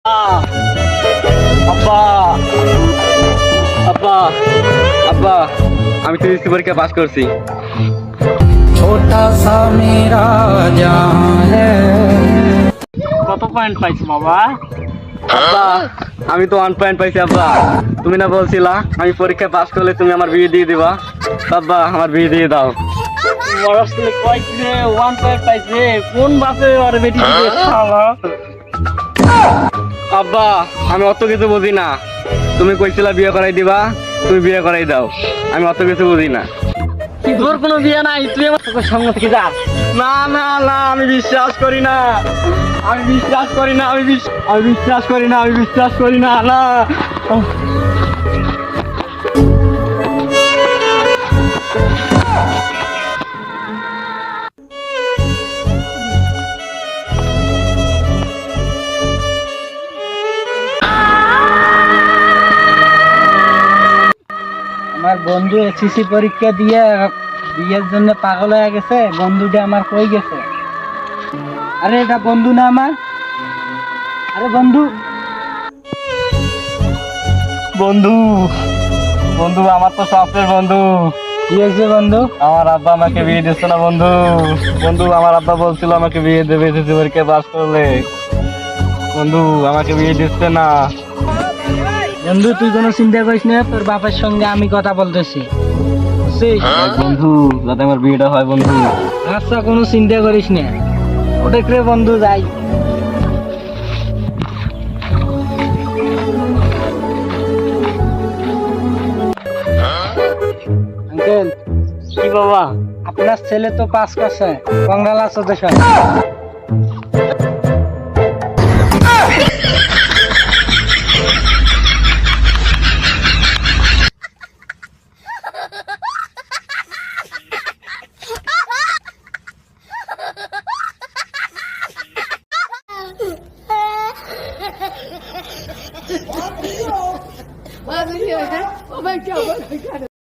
আব্বা আব্বা আব্বা আমি টিএসসি পরীক্ষা পাস করছি। छोटा सा मेरा जहां है। কত পয়েন্ট পাইছো বাবা? আব্বা আমি তো 1 পয়েন্ট পাইছি। আব্বা তুমি না বলছিলা আমি পরীক্ষা পাস করলে তুমি আমার বিয়ে দিয়ে দিবা? আব্বা আমার বিয়ে দিয়ে দাও। বড় ছেলে কইছে 1 পয়েন্ট পাইছে, কোন বাপে আর বেটি দিবে শালা? আব্বা আমি অত কিছু বুঝি না, তুমি কইছিলা বিয়ে করাই দিবা, তুমি বিয়ে করাই দাও। আমি অত কিছু বুঝি না। তোর কোনো বিয়ে নাই, তুই আমার সামনে থেকে যা। না না না আমি বিশ্বাস করি না, আমি বিশ্বাস করি না, আমি বিশ্বাস করি না, আমি বিশ্বাস করি না। না আমার বন্ধু এসএসসি পরীক্ষা দিয়ে বিয়ের জন্য পাগল হয়ে গেছে। বন্ধুটা আমার কই গেছে? আরে এটা বন্ধু না আমার? আরে বন্ধু বন্ধু, বন্ধু আমার তো স্বপ্নের বন্ধু। কি হয়েছে বন্ধু? আমার আব্বা আমাকে বিয়ে দিচ্ছে না বন্ধু। বন্ধু আমার আব্বা বলছিল আমাকে বিয়ে দেবে এসএসসি পরীক্ষা পাস করলে। বন্ধু আমাকে বিয়ে দিচ্ছে না। বন্ধু তুই কোনো চিন্তা করিস না, তোর বাপের সঙ্গে আমি কথা বলতেছি, বুঝছিস? বন্ধু যাতে আমার বিয়েটা হয় বন্ধু। আচ্ছা কোনো চিন্তা করিস না, ওটা করে বন্ধু যাই। আঙ্কেল কি বাবা? আপনার ছেলে তো পাস করছে, কংগ্রাচুলেশন। Oh my God.